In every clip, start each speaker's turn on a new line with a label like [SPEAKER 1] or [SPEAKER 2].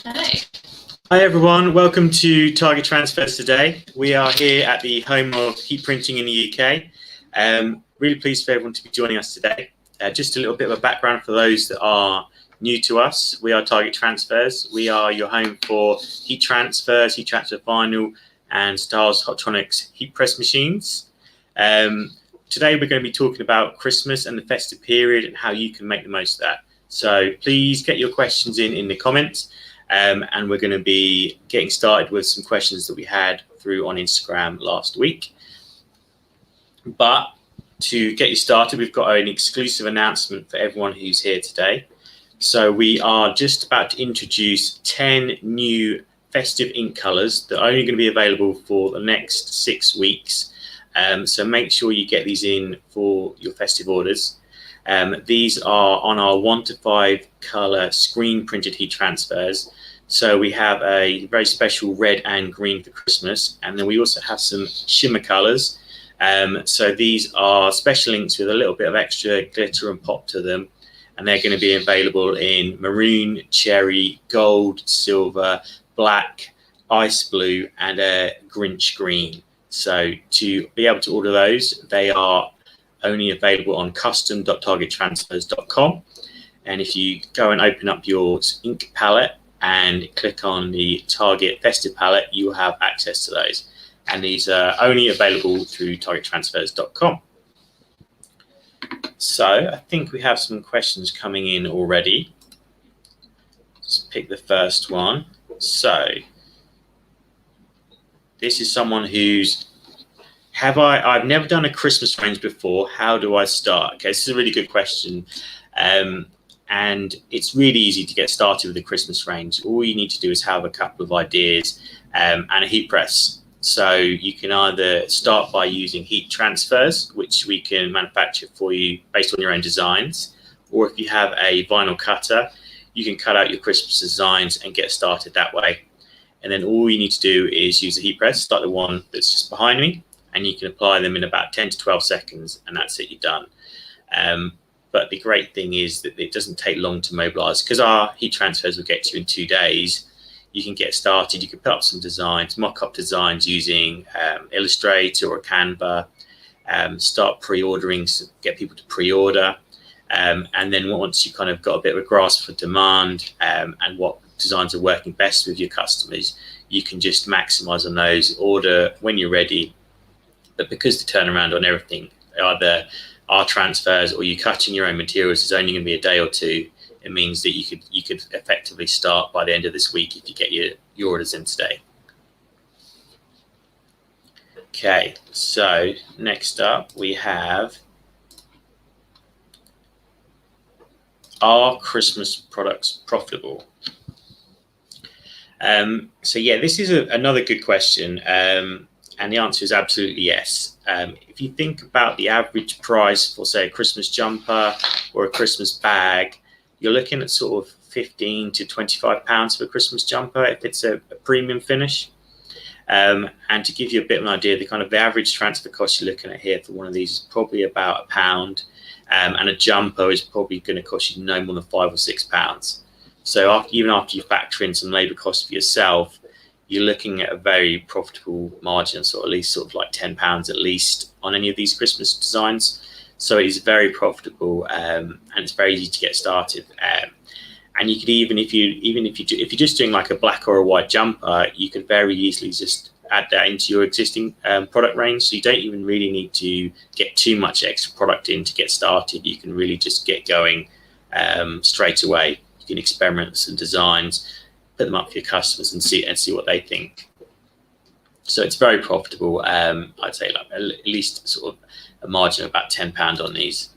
[SPEAKER 1] Okay.
[SPEAKER 2] Hi everyone, welcome to Target Transfers today. We are here at the home of heat printing in the UK. Really pleased for everyone to be joining us today. Just a little bit of a background for those that are new to us. We are Target Transfers. We are your home for heat transfers, heat transfer vinyl, and Styles Hottronics heat press machines. Today we're going to be talking about Christmas and the festive period and how you can make the most of that. So please get your questions in the comments. And we're going to be getting started with some questions that we had through on Instagram last week. But to get you started, we've got an exclusive announcement for everyone who's here today. So we are just about to introduce 10 new festive ink colors that are only going to be available for the next 6 weeks. So make sure you get these in for your festive orders. These are on our 1 to 5 color screen printed heat transfers. So we have a very special red and green for Christmas, and then we also have some shimmer colors. So these are special inks with a little bit of extra glitter and pop to them, and they're going to be available in maroon, cherry, gold, silver, black, ice blue, and a Grinch green. So to be able to order those, they are only available on custom.targettransfers.com. And if you go and open up your ink palette and click on the Target Festive palette, you will have access to those. And these are only available through targettransfers.com. So I think we have some questions coming in already. Let's pick the first one. So this is someone who's I've never done a Christmas range before. How do I start? Okay, this is a really good question. And it's really easy to get started with a Christmas range. All you need to do is have a couple of ideas and a heat press. So you can either start by using heat transfers, which we can manufacture for you based on your own designs. Or if you have a vinyl cutter, you can cut out your Christmas designs and get started that way. And then all you need to do is use a heat press, like the one that's just behind me, and you can apply them in about 10 to 12 seconds, and that's it, you're done. But the great thing is that it doesn't take long to mobilize, because our heat transfers will get to you in 2 days. You can get started, you can put up some designs, mock up designs using Illustrator or Canva, start pre-ordering, get people to pre-order. And then once you've kind of got a bit of a grasp for demand and what designs are working best with your customers, you can just maximize on those, order when you're ready. But because the turnaround on everything, either our transfers or you cutting your own materials, is only going to be a day or two, it means that you could effectively start by the end of this week if you get your orders in today. Okay, so next up we have, are Christmas products profitable? So yeah, this is another good question. And the answer is absolutely yes. If you think about the average price for, say, a Christmas jumper or a Christmas bag, you're looking at sort of £15 to £25 for a Christmas jumper if it's a premium finish. And to give you a bit of an idea, the average transfer cost you're looking at here for one of these is probably about £1. And a jumper is probably going to cost you no more than £5 or £6. So even after you factor in some labour costs for yourself, you're looking at a very profitable margin, so at least sort of like £10 at least on any of these Christmas designs. So it is very profitable, and it's very easy to get started. And you could if you're just doing like a black or a white jumper, you could very easily just add that into your existing product range. So you don't even really need to get too much extra product in to get started. You can really just get going straight away. You can experiment with some designs, put them up for your customers and see what they think. So it's very profitable. I'd say like at least sort of a margin of about £10 on these.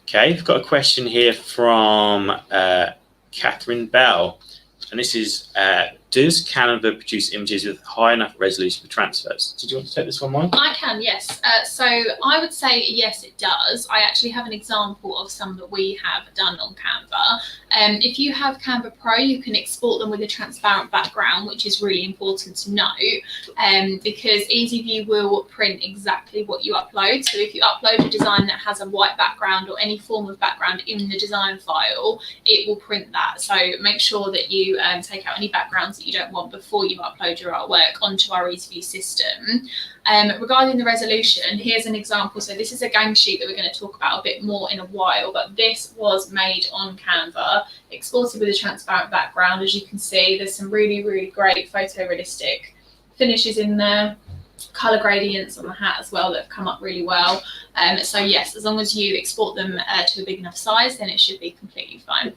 [SPEAKER 2] Okay, I've got a question here from Catherine Bell, and this is does Canva produce images with high enough resolution for transfers? Did you want to take this one, Mike?
[SPEAKER 1] I can, yes. So I would say yes, it does. I actually have an example of some that we have done on Canva. If you have Canva Pro, you can export them with a transparent background, which is really important to note, because EasyView will print exactly what you upload. So if you upload a design that has a white background or any form of background in the design file, it will print that. So make sure that you take out any backgrounds that you don't want before you upload your artwork onto our EasyView system. Regarding the resolution, here's an example. So this is a gang sheet that we're going to talk about a bit more in a while, but this was made on Canva, exported with a transparent background. As you can see, there's some really, really great photorealistic finishes in there, colour gradients on the hat as well that have come up really well. So yes, as long as you export them to a big enough size, then it should be completely fine.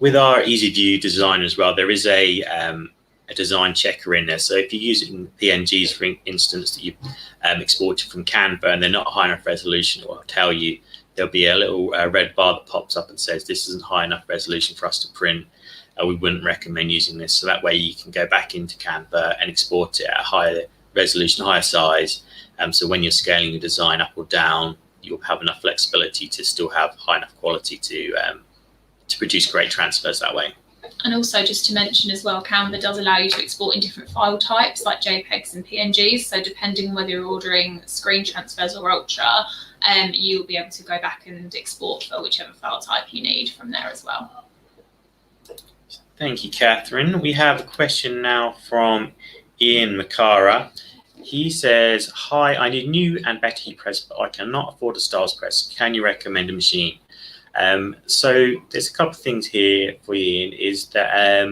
[SPEAKER 2] With our EasyView design as well, there is a design checker in there. So if you're using PNGs, for instance, that you've exported from Canva and they're not high enough resolution, it will tell you. There'll be a little red bar that pops up and says this isn't high enough resolution for us to print. We wouldn't recommend using this. So that way you can go back into Canva and export it at a higher resolution, higher size. So when you're scaling your design up or down, you'll have enough flexibility to still have high enough quality to produce great transfers that way.
[SPEAKER 1] And also just to mention as well, Canva does allow you to export in different file types like JPEGs and PNGs. So depending whether you're ordering screen transfers or Ultra, you'll be able to go back and export for whichever file type you need from there as well.
[SPEAKER 2] Thank you, Catherine. We have a question now from Ian Makara. He says, hi, I need new and better heat press, but I cannot afford a styles press. Can you recommend a machine? So there's a couple of things here for you, Ian, is that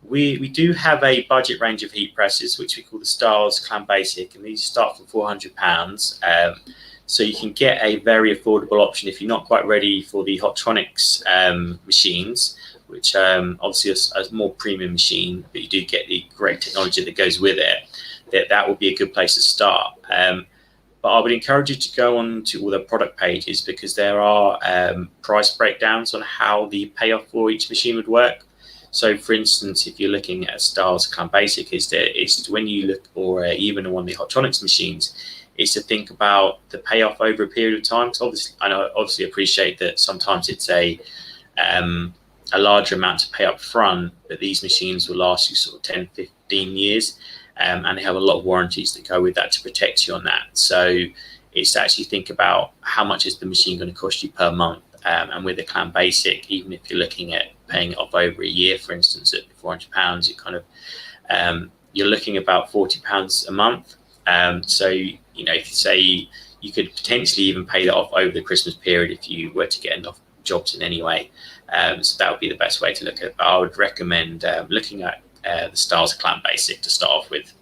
[SPEAKER 2] we do have a budget range of heat presses, which we call the Styles Clam Basic, and these start from £400. So you can get a very affordable option if you're not quite ready for the Hotronics machines, which obviously is a more premium machine, but you do get the great technology that goes with it. That would be a good place to start. But I would encourage you to go on to all the product pages, because there are price breakdowns on how the payoff for each machine would work. So, for instance, if you're looking at Styles Clam Basic, is when you look, or even one of the Hotronics machines, is to think about the payoff over a period of time. Because I obviously appreciate that sometimes it's a larger amount to pay up front, but these machines will last you sort of 10, 15 years. And they have a lot of warranties that go with that to protect you on that. So it's to actually think about how much is the machine going to cost you per month. And with the Clam Basic, even if you're looking at paying it off over a year, for instance, at £400, you kind of you're looking about £40 a month. So if you say you could potentially even pay that off over the Christmas period if you were to get enough jobs in anyway. So that would be the best way to look at it. But I would recommend looking at the Styles Clam Basic to start off with.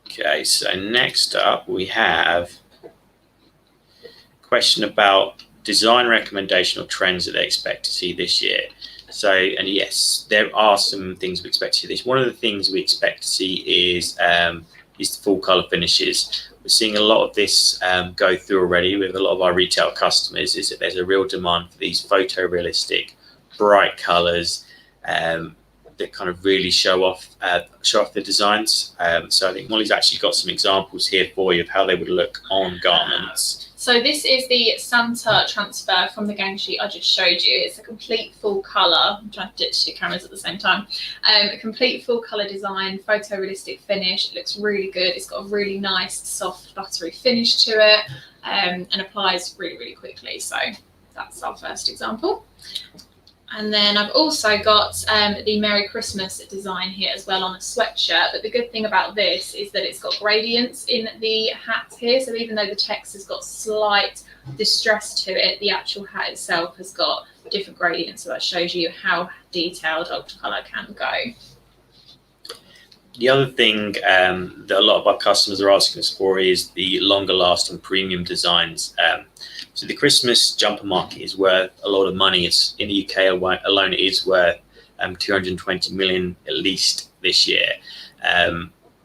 [SPEAKER 2] Okay, so next up we have a question about design recommendation or trends that they expect to see this year. So, and yes, there are some things we expect to see this. One of the things we expect to see is the full color finishes. We're seeing a lot of this go through already with a lot of our retail customers, is that there's a real demand for these photorealistic, bright colors that kind of really show off the designs. So I think Molly's actually got some examples here for you of how they would look on garments.
[SPEAKER 1] So this is the Santa transfer from the gang sheet I just showed you. It's a complete full colour. I'm trying to ditch two cameras at the same time. A complete full colour design, photorealistic finish. It looks really good. It's got a really nice, soft, buttery finish to it, and applies really, really quickly. So that's our first example. And then I've also got the Merry Christmas design here as well on a sweatshirt. But the good thing about this is that it's got gradients in the hat here. So even though the text has got slight distress to it, the actual hat itself has got different gradients. So that shows you how detailed UltraColour can go.
[SPEAKER 2] The other thing that a lot of our customers are asking us for is the longer lasting premium designs. So the Christmas jumper market is worth a lot of money. It's in the UK alone, it is worth 220 million at least this year.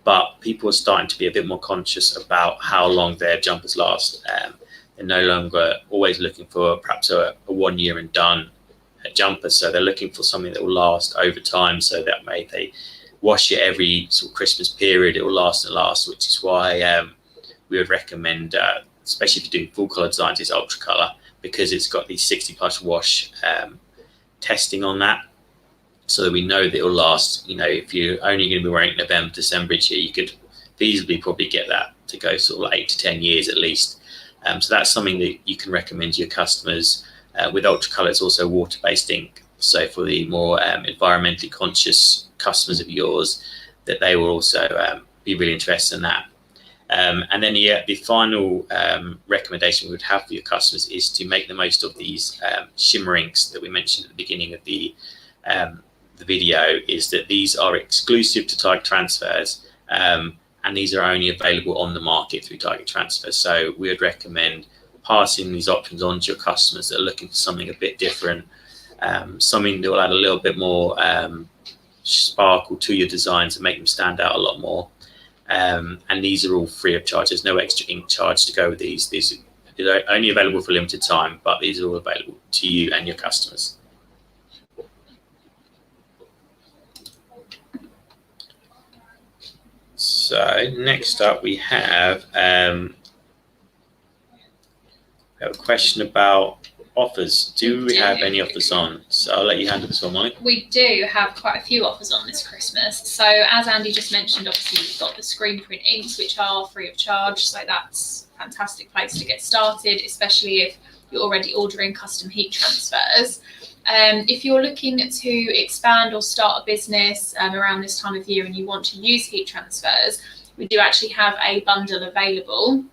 [SPEAKER 2] But people are starting to be a bit more conscious about how long their jumpers last. They're no longer always looking for perhaps a 1 year and done jumper, so they're looking for something that will last over time, so that they wash it every sort of Christmas period, it will last and last, which is why we would recommend, especially if you're doing full colour designs, is UltraColour, because it's got the 60+ wash testing on that, so that we know that it will last. You know, if you're only going to be wearing it November, December each year, you could feasibly probably get that to go sort of like 8 to 10 years at least. So that's something that you can recommend to your customers. With UltraColour, it's also water-based ink, so for the more environmentally conscious customers of yours, that they will also be really interested in that. And then the final recommendation we would have for your customers is to make the most of these shimmer inks that we mentioned at the beginning of the video. Is that these are exclusive to Target Transfers, and these are only available on the market through Target Transfers. So we would recommend passing these options on to your customers that are looking for something a bit different, something that will add a little bit more sparkle to your designs and make them stand out a lot more. And these are all free of charge. There's no extra ink charge to go with these. These are only available for a limited time, but these are all available to you and your customers. So next up we have a question about offers. Do we have any offers on? So I'll let you handle this one, Molly.
[SPEAKER 1] We do have quite a few offers on this Christmas. So as Andy just mentioned, obviously we've got the screen print inks, which are free of charge. So that's a fantastic place to get started, especially if you're already ordering custom heat transfers. If you're looking to expand or start a business around this time of year and you want to use heat transfers, we do actually have a bundle available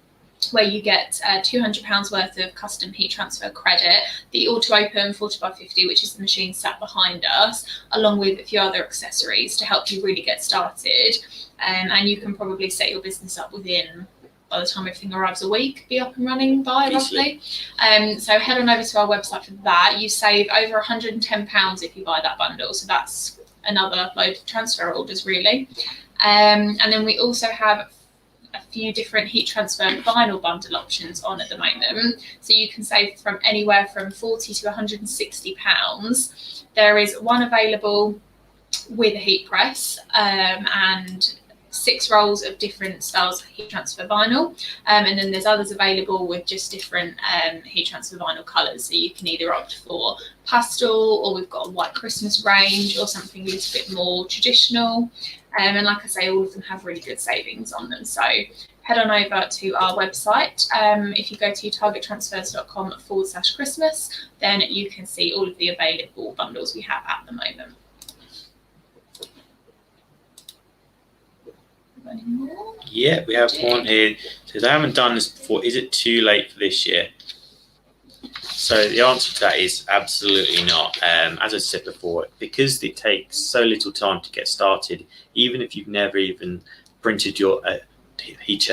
[SPEAKER 1] where you get £200 worth of custom heat transfer credit, the auto open 40x50, which is the machine sat behind us, along with a few other accessories to help you really get started. And you can probably set your business up within, by the time everything arrives, a week, be up and running by roughly. So head on over to our website for that. You save over £110 if you buy that bundle. So that's another load of transfer orders really. And then we also have a few different heat transfer vinyl bundle options on at the moment. So you can save from anywhere from £40 to £160. There is one available with a heat press and 6 rolls of different styles of heat transfer vinyl, and then there's others available with just different heat transfer vinyl colours, so you can either opt for pastel, or we've got a white Christmas range, or something a little bit more traditional, and like I say, all of them have really good savings on them. So head on over to our website. If you go to targettransfers.com/Christmas, then you can see all of the available bundles we have at the moment.
[SPEAKER 2] Yeah, we have one here. So they haven't done this before. Is it too late for this year? So the answer to that is absolutely not. As I said before, because it takes so little time to get started, even if you've never even printed your heat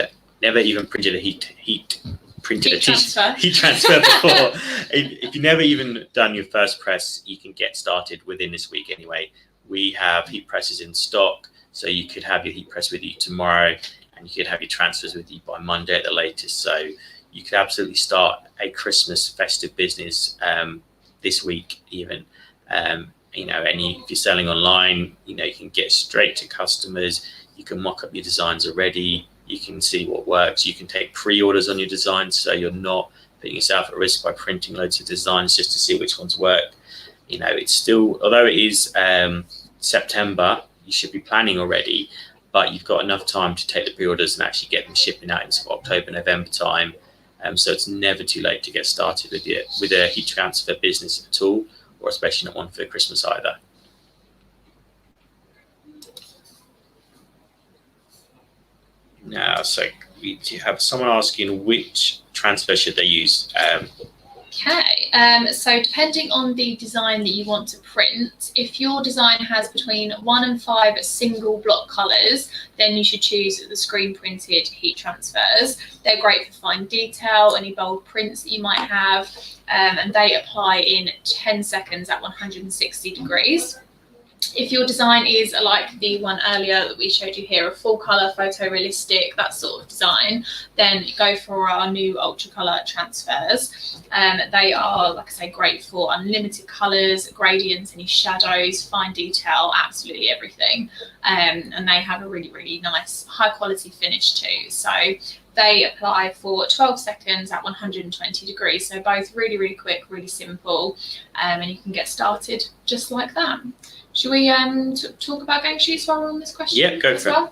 [SPEAKER 2] transfer before, if you've never even done your first press, you can get started within this week anyway. We have heat presses in stock. So you could have your heat press with you tomorrow, and you could have your transfers with you by Monday at the latest. So you could absolutely start a Christmas festive business this week even. You know, if you're selling online, you can get straight to customers. You can mock up your designs already. You can see what works. You can take pre-orders on your designs, so you're not putting yourself at risk by printing loads of designs just to see which ones work. It's still, although it is September, you should be planning already, but you've got enough time to take the pre-orders and actually get them shipping out into October, November time. So it's never too late to get started with a heat transfer business at all, or especially not one for Christmas either. Now, so we have someone asking which transfer should they use.
[SPEAKER 1] Okay, so depending on the design that you want to print, if your design has between 1 and 5 single block colours, then you should choose the screen printed heat transfers. They're great for fine detail, any bold prints that you might have, and they apply in 10 seconds at 160 degrees. If your design is like the one earlier that we showed you here, a full colour, photorealistic, that sort of design, then go for our new UltraColour transfers. They are, like I say, great for unlimited colours, gradients, any shadows, fine detail, absolutely everything. And they have a really, really nice, high quality finish too. So they apply for 12 seconds at 120 degrees. So both really, really quick, really simple, and you can get started just like that. Should we talk about gang sheets while we're on this question?
[SPEAKER 2] Yeah, go for it.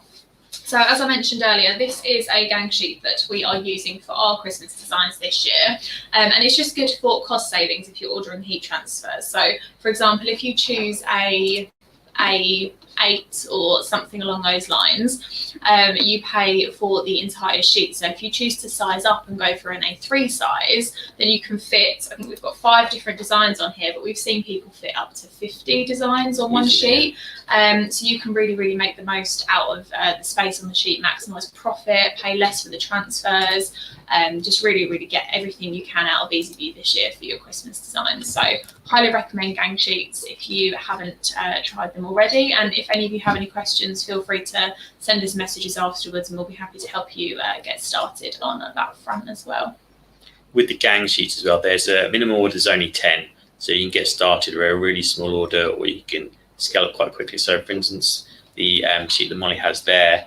[SPEAKER 1] So as I mentioned earlier, this is a gang sheet that we are using for our Christmas designs this year. And it's just good for cost savings if you're ordering heat transfers. So for example, if you choose a 8 or something along those lines, you pay for the entire sheet. So if you choose to size up and go for an A3 size, then you can fit, I think we've got 5 different designs on here, but we've seen people fit up to 50 designs on one sheet. So you can really, really make the most out of the space on the sheet, maximise profit, pay less for the transfers, just really, really get everything you can out of EasyView this year for your Christmas designs. So highly recommend gang sheets if you haven't tried them already. And if any of you have any questions, feel free to send us messages afterwards and we'll be happy to help you get started on that front as well.
[SPEAKER 2] With the gang sheets as well, there's a minimum order is only 10. So you can get started with a really small order, or you can scale up quite quickly. So for instance, the sheet that Molly has there,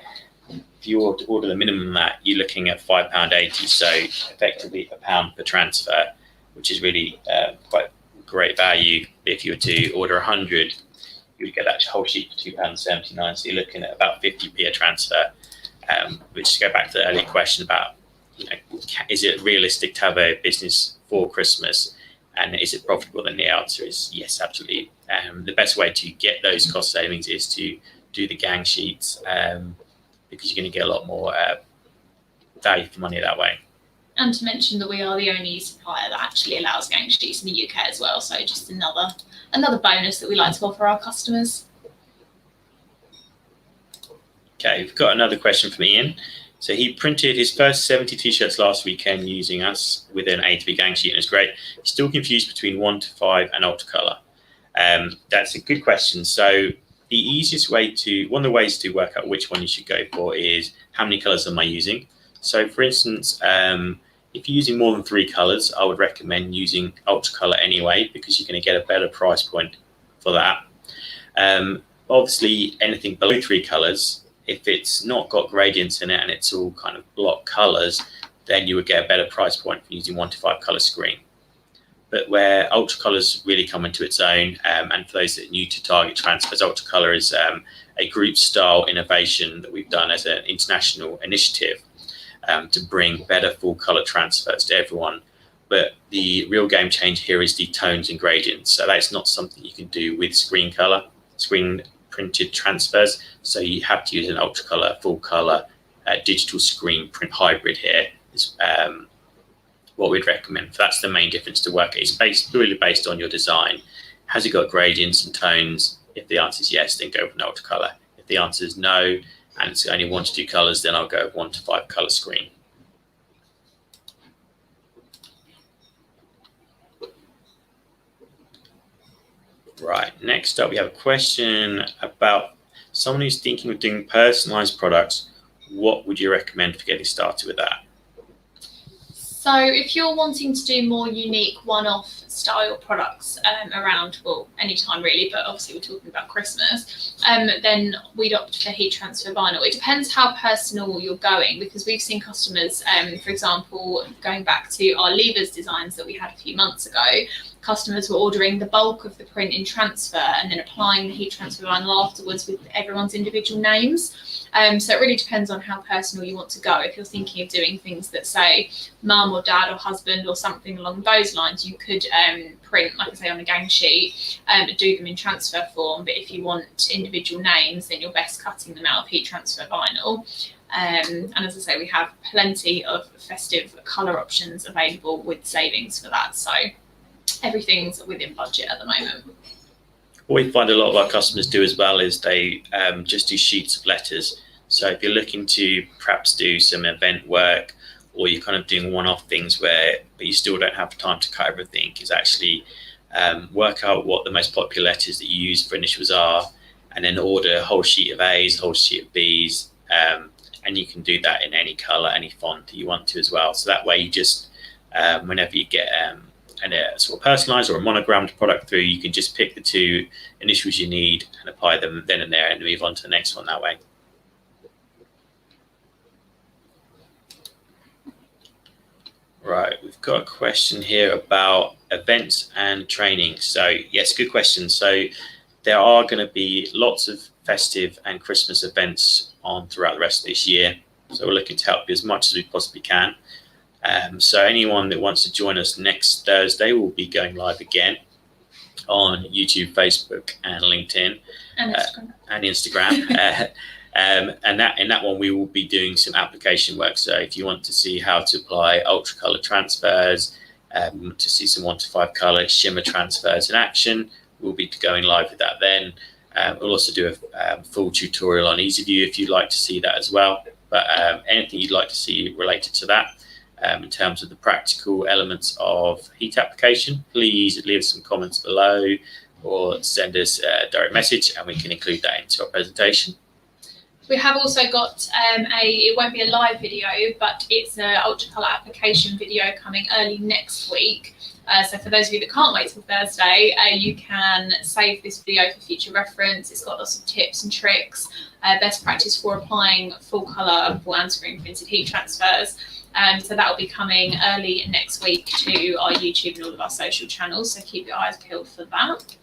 [SPEAKER 2] if you order the minimum that, you're looking at £5.80, so effectively £1 per transfer, which is really quite great value. If you were to order 100, you would get that whole sheet for £2.79, so you're looking at about 50p a transfer. Which, to go back to the earlier question about, is it realistic to have a business for Christmas, and is it profitable? Then the answer is yes, absolutely. The best way to get those cost savings is to do the gang sheets, because you're going to get a lot more value for money that way.
[SPEAKER 1] And to mention that we are the only supplier that actually allows gang sheets in the UK as well, so just another bonus that we like to offer our customers.
[SPEAKER 2] Okay, we've got another question from Ian. So he printed his first 70 t-shirts last weekend using us with an A to B gang sheet, and it's great. He's still confused between 1 to 5 and UltraColour. That's a good question. So the easiest way one of the ways to work out which one you should go for is how many colours am I using. So for instance, if you're using more than 3 colours, I would recommend using UltraColour anyway, because you're going to get a better price point for that. Obviously, anything below 3 colours, if it's not got gradients in it and it's all kind of block colours, then you would get a better price point for using 1 to 5 colour screen. But where UltraColour's really come into its own, and for those that are new to Target Transfers, UltraColour is a group style innovation that we've done as an international initiative to bring better full colour transfers to everyone. But the real game changer here is the tones and gradients. So that's not something you can do with screen printed transfers. So you have to use an UltraColour full colour digital screen print hybrid here is what we'd recommend. That's the main difference to work. It's really based on your design. Has it got gradients and tones? If the answer is yes, then go with an UltraColour. If the answer is no, and it's only 1 to 2 colours, then I'll go with 1 to 5 colour screen. Right, next up we have a question about someone who's thinking of doing personalised products. What would you recommend for getting started with that?
[SPEAKER 1] So if you're wanting to do more unique one-off style products around, well, anytime really, but obviously we're talking about Christmas, then we'd opt for heat transfer vinyl. It depends how personal you're going, because we've seen customers, for example, going back to our levers designs that we had a few months ago, customers were ordering the bulk of the print in transfer and then applying the heat transfer vinyl afterwards with everyone's individual names. So it really depends on how personal you want to go. If you're thinking of doing things that say mum or dad or husband or something along those lines, you could print, like I say, on a gang sheet, do them in transfer form. But if you want individual names, then you're best cutting them out of heat transfer vinyl. And as I say, we have plenty of festive colour options available with savings for that. So everything's within budget at the moment.
[SPEAKER 2] What we find a lot of our customers do as well is they just do sheets of letters. So if you're looking to perhaps do some event work, or you're kind of doing one-off things but you still don't have time to cut everything, is actually work out what the most popular letters that you use for initials are, and then order a whole sheet of A's, a whole sheet of B's, and you can do that in any color, any font that you want to as well. So that way you just, whenever you get a sort of personalized or a monogrammed product through, you can just pick the two initials you need and apply them then and there and move on to the next one that way. Right, we've got a question here about events and training. So yes, good question. So there are going to be lots of festive and Christmas events on throughout the rest of this year. So we're looking to help you as much as we possibly can. So anyone that wants to join us next Thursday will be going live again on YouTube, Facebook, and LinkedIn, and Instagram. And in that one, we will be doing some application work. So if you want to see how to apply UltraColour transfers, to see some 1 to 5 color shimmer transfers in action, we'll be going live with that then. We'll also do a full tutorial on EasyView if you'd like to see that as well. But anything you'd like to see related to that, in terms of the practical elements of heat application, please leave some comments below or send us a direct message and we can include that into our presentation.
[SPEAKER 1] We have also got it won't be a live video, but it's an UltraColour application video coming early next week. So for those of you that can't wait till Thursday, you can save this video for future reference. It's got lots of tips and tricks, best practice for applying full colour, full and screen printed heat transfers. So that will be coming early next week to our YouTube and all of our social channels. So keep your eyes peeled for that.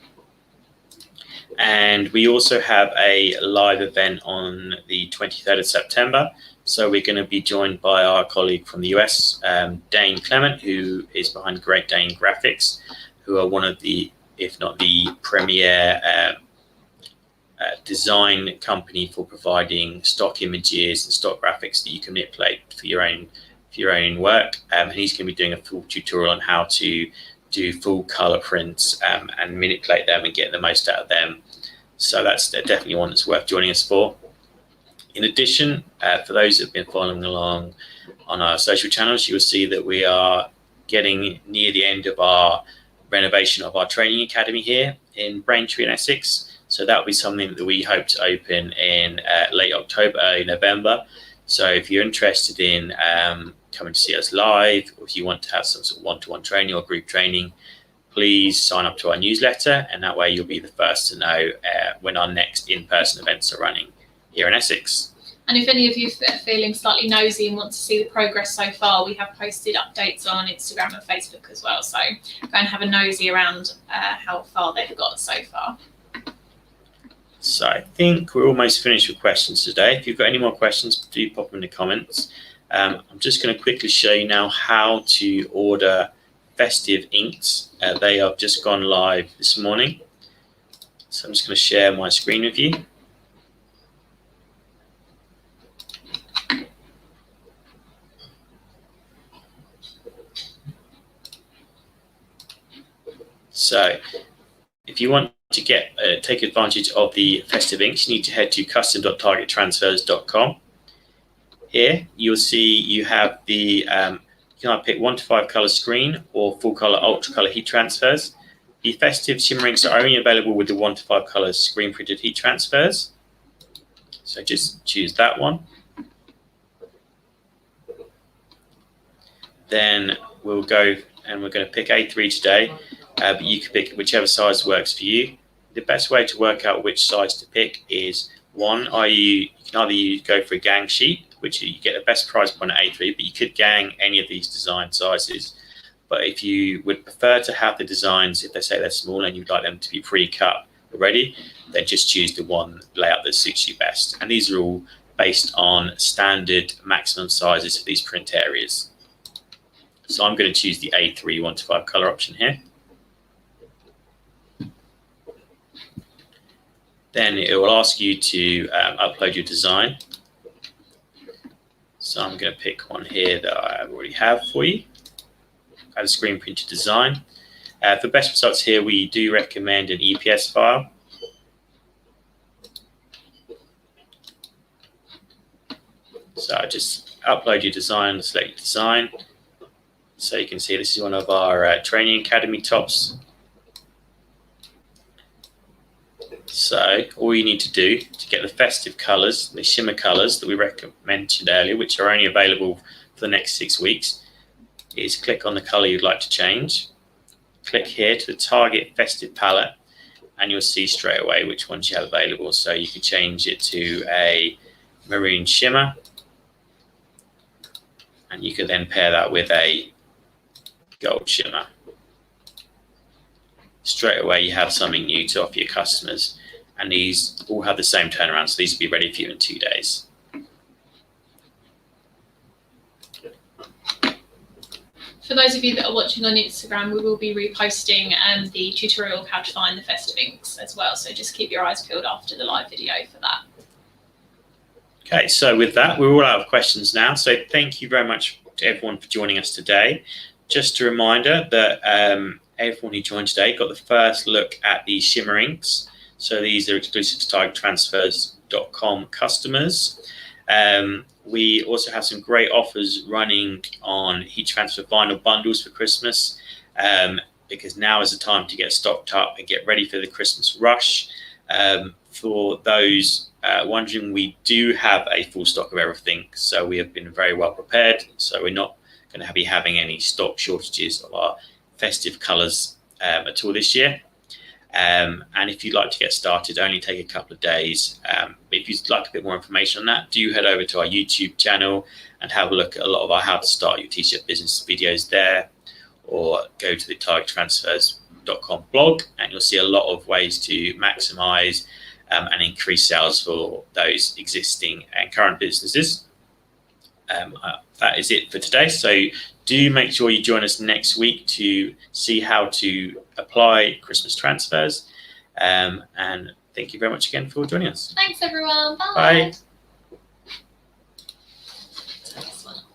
[SPEAKER 2] And we also have a live event on the 23rd of September. So we're going to be joined by our colleague from the US, Dane Clement, who is behind Great Dane Graphics, who are one of the, if not the premier design company for providing stock images and stock graphics that you can manipulate for your own work. And he's going to be doing a full tutorial on how to do full color prints and manipulate them and get the most out of them. So that's definitely one that's worth joining us for. In addition, for those that have been following along on our social channels, you'll see that we are getting near the end of our renovation of our training academy here in Braintree in Essex. So that will be something that we hope to open in late October, early November. So if you're interested in coming to see us live, or if you want to have some sort of one-to-one training or group training, please sign up to our newsletter, and that way you'll be the first to know when our next in-person events are running here in Essex.
[SPEAKER 1] And if any of you are feeling slightly nosy and want to see the progress so far, we have posted updates on Instagram and Facebook as well. So go and have a nosy around how far they've got so far.
[SPEAKER 2] So I think we're almost finished with questions today. If you've got any more questions, do pop them in the comments. I'm just going to quickly show you now how to order Festive inks. They have just gone live this morning. So I'm just going to share my screen with you. So if you want to get take advantage of the Festive inks, you need to head to custom.targettransfers.com. Here you'll see you have the you can either pick 1 to 5 color screen or full color UltraColour heat transfers. The Festive shimmer inks are only available with the 1 to 5 color screen printed heat transfers. So just choose that one. Then we'll go and we're going to pick A3 today, but you can pick whichever size works for you. The best way to work out which size to pick is one, you can either go for a gang sheet, which you get the best price point at A3, but you could gang any of these design sizes. But if you would prefer to have the designs, if they say they're small and you'd like them to be pre-cut already, then just choose the one layout that suits you best. And these are all based on standard maximum sizes for these print areas. So I'm going to choose the A3 1 to 5 color option here. Then it will ask you to upload your design. So I'm going to pick one here that I already have for you. Add a screen printed design. For best results here, we do recommend an EPS file. So just upload your design, select your design. So you can see this is one of our training academy tops. So all you need to do to get the festive colours, the shimmer colours that we mentioned earlier, which are only available for the next 6 weeks, is click on the colour you'd like to change. Click here to the target festive palette, and you'll see straight away which ones you have available. So you can change it to a maroon shimmer, and you can then pair that with a gold shimmer. Straight away you have something new to offer your customers, and these all have the same turnaround, so these will be ready for you in 2 days.
[SPEAKER 1] For those of you that are watching on Instagram, we will be reposting the tutorial of how to find the festive inks as well, so just keep your eyes peeled after the live video for that.
[SPEAKER 2] Okay, so with that, we're all out of questions now, so thank you very much to everyone for joining us today. Just a reminder that everyone who joined today got the first look at the shimmer inks. So these are exclusive to targettransfers.com customers. We also have some great offers running on heat transfer vinyl bundles for Christmas, because now is the time to get stocked up and get ready for the Christmas rush. For those wondering, we do have a full stock of everything, so we have been very well prepared. So we're not going to be having any stock shortages of our festive colours at all this year. And if you'd like to get started, only take a couple of days. If you'd like a bit more information on that, do head over to our YouTube channel and have a look at a lot of our how to start your t-shirt business videos there, or go to the targettransfers.com blog, and you'll see a lot of ways to maximize and increase sales for those existing and current businesses. That is it for today. So do make sure you join us next week to see how to apply Christmas transfers. And thank you very much again for joining us.
[SPEAKER 1] Thanks everyone. Bye.
[SPEAKER 2] Bye.